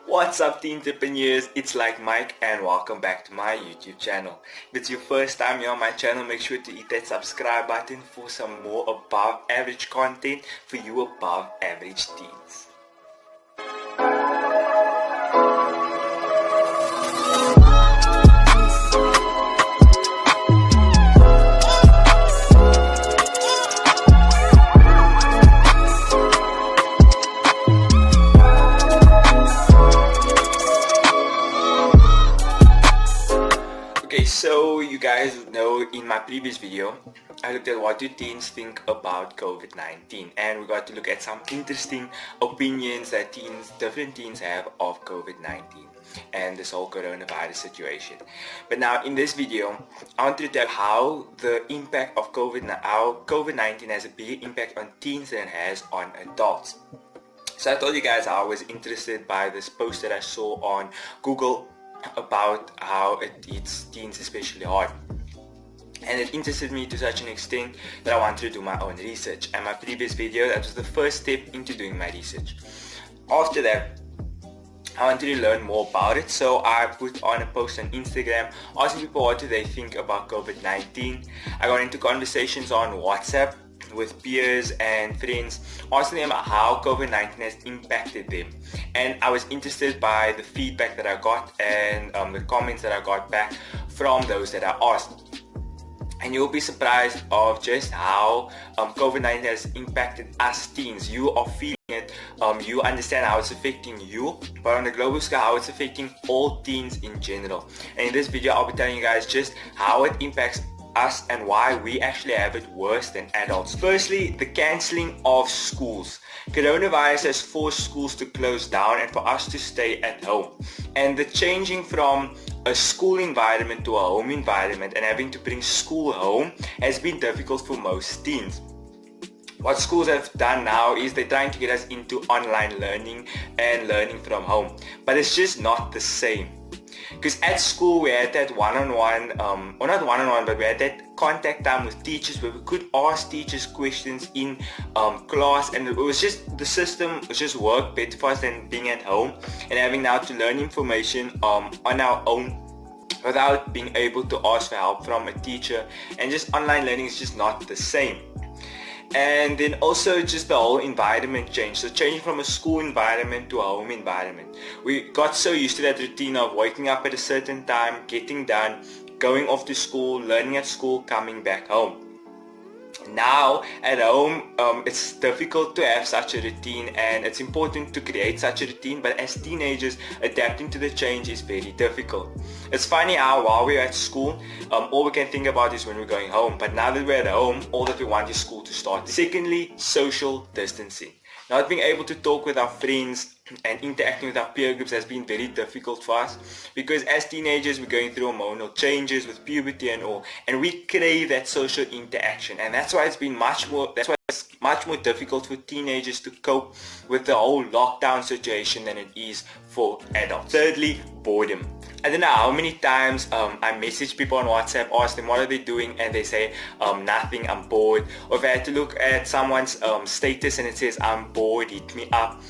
What's up, teen entrepreneurs? It's like Mike and welcome back to my YouTube channel. If it's your first time here on my channel, make sure to hit that subscribe button for some more above average content for you above average teens. So you guys know in my previous video I looked at what do teens think about COVID-19, and we got to look at some interesting opinions that different teens have of COVID-19 and this whole coronavirus situation. But now in this video I want to tell you how the impact of COVID-19 has a bigger impact on teens than it has on adults. So I told you guys I was interested by this post that I saw on Google about how it hits teens especially hard, and it interested me to such an extent that I wanted to do my own research. And my previous video, that was the first step into doing my research. After that I wanted to learn more about it, so I put on a post on Instagram asking people what do they think about COVID-19. I got into conversations on WhatsApp with peers and friends, asking them how COVID-19 has impacted them, and I was interested by the feedback that I got and the comments that I got back from those that I asked. And you'll be surprised of just how COVID-19 has impacted us teens. You are feeling it, you understand how it's affecting you, but on the global scale how it's affecting all teens in general. And in this video I'll be telling you guys just how it impacts us and why we actually have it worse than adults. Firstly, the cancelling of schools. Coronavirus has forced schools to close down and for us to stay at home. And the changing from a school environment to a home environment and having to bring school home has been difficult for most teens. What schools have done now is they're trying to get us into online learning and learning from home. But it's just not the same. Because at school we had that one-on-one, or not one-on-one, but we had that contact time with teachers where we could ask teachers questions in class, and it was just, the system was just worked better for us than being at home and having now to learn information on our own without being able to ask for help from a teacher. And just online learning is just not the same. And then also just the whole environment changed. So changing from a school environment to a home environment. We got so used to that routine of waking up at a certain time, getting done, going off to school, learning at school, coming back home. Now at home it's difficult to have such a routine, and it's important to create such a routine, but as teenagers adapting to the change is very difficult. It's funny how while we're at school all we can think about is when we're going home, but now that we're at home all that we want is school to start. Secondly, social distancing. Not being able to talk with our friends and interacting with our peer groups has been very difficult for us, because as teenagers we're going through hormonal changes with puberty and all, and we crave that social interaction, and that's why it's much more difficult for teenagers to cope with the whole lockdown situation than it is for adults. Thirdly, boredom. I don't know how many times I message people on WhatsApp, ask them what are they doing, and they say nothing, I'm bored. Or if I had to look at someone's status and it says I'm bored, hit me up.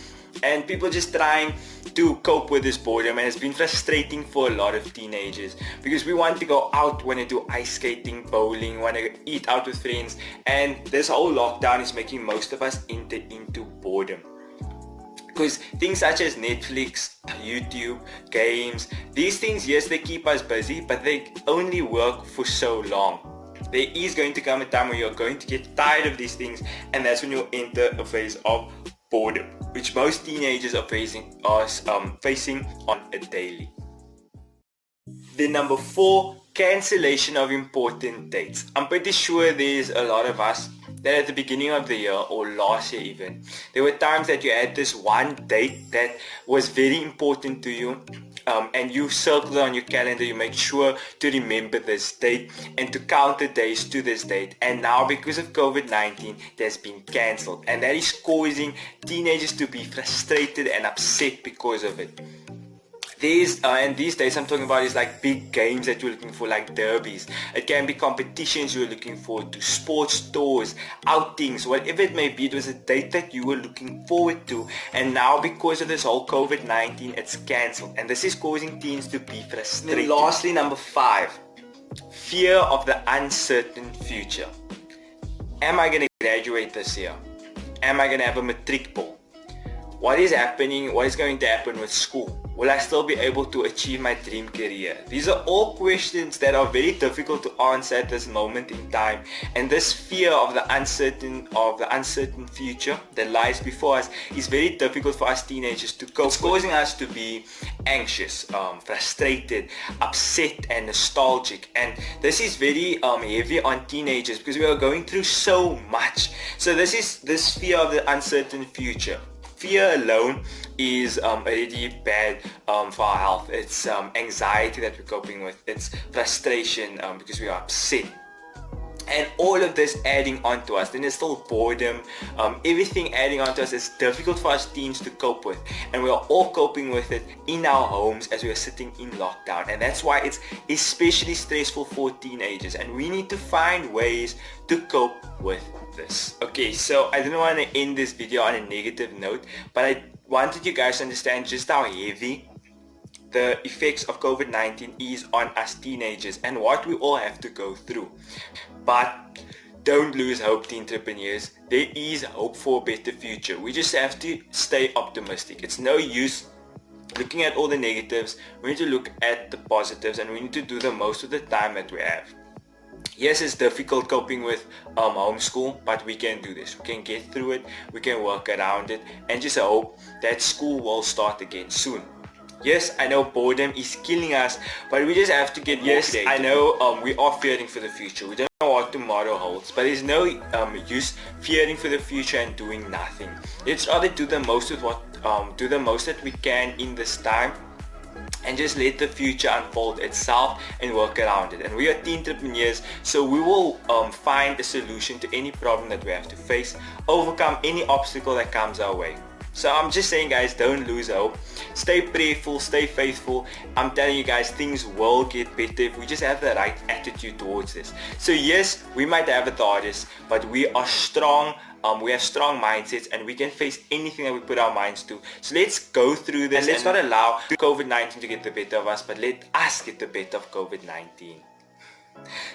And people just trying to cope with this boredom, and it's been frustrating for a lot of teenagers because we want to go out, want to do ice skating, bowling, want to eat out with friends, and this whole lockdown is making most of us enter into boredom. Because things such as Netflix, YouTube, games, these things, yes, they keep us busy, but they only work for so long. There is going to come a time where you're going to get tired of these things, and that's when you'll enter a phase of boredom, which most teenagers are facing on a daily. Then number 4, cancellation of important dates. I'm pretty sure there's a lot of us that at the beginning of the year or last year even, there were times that you had this one date that was very important to you, and you circled it on your calendar, you make sure to remember this date and to count the days to this date. And now because of COVID-19 that's been cancelled, and that is causing teenagers to be frustrated and upset because of it. And these days I'm talking about is like big games that you're looking for, like derbies. It can be competitions you're looking forward to, sports tours, outings, whatever it may be. It was a date that you were looking forward to, and now because of this whole COVID-19, it's cancelled, and this is causing teens to be frustrated. And lastly, number 5, fear of the uncertain future. Am I going to graduate this year? Am I going to have a matric ball? What is happening? What is going to happen with school? Will I still be able to achieve my dream career? These are all questions that are very difficult to answer at this moment in time, and this fear of the uncertain future that lies before us is very difficult for us teenagers to cope. It's causing us to be anxious, frustrated, upset, and nostalgic, and this is very heavy on teenagers because we are going through so much. So this fear of the uncertain future. Fear alone is already bad for our health. It's anxiety that we're coping with. It's frustration because we are upset. And all of this adding on to us. Then there's still boredom. Everything adding on to us is difficult for us teens to cope with. And we are all coping with it in our homes as we are sitting in lockdown. And that's why it's especially stressful for teenagers. And we need to find ways to cope with this. Okay, so I didn't want to end this video on a negative note, but I wanted you guys to understand just how heavy the effects of COVID-19 is on us teenagers and what we all have to go through. But don't lose hope, teen entrepreneurs. There is hope for a better future. We just have to stay optimistic. It's no use looking at all the negatives. We need to look at the positives, and we need to do the most of the time that we have. Yes, it's difficult coping with homeschool, but we can do this. We can get through it, we can work around it, and just hope that school will start again soon. Yes, I know boredom is killing us, but we just have to get more creative. I know we are fearing for the future. We don't know what tomorrow holds, but there's no use fearing for the future and doing nothing. Let's rather do the most that we can in this time, and just let the future unfold itself and work around it. And we are teen entrepreneurs, so we will find a solution to any problem that we have to face, overcome any obstacle that comes our way. So I'm just saying, guys, don't lose hope. Stay prayerful, stay faithful. I'm telling you guys, things will get better if we just have the right attitude towards this. So yes, we might have it the hardest, but we are strong. We have strong mindsets, and we can face anything that we put our minds to. So let's go through this, and let's not allow COVID-19 to get the better of us, but let us get the better of COVID-19.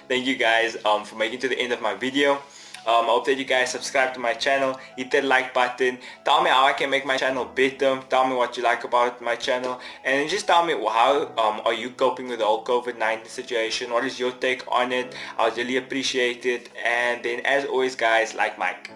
Thank you guys for making it to the end of my video. I hope that you guys subscribe to my channel, hit that like button, tell me how I can make my channel better, tell me what you like about my channel, and just tell me how are you coping with the whole COVID-19 situation, what is your take on it. I would really appreciate it. And then as always, guys, like Mike.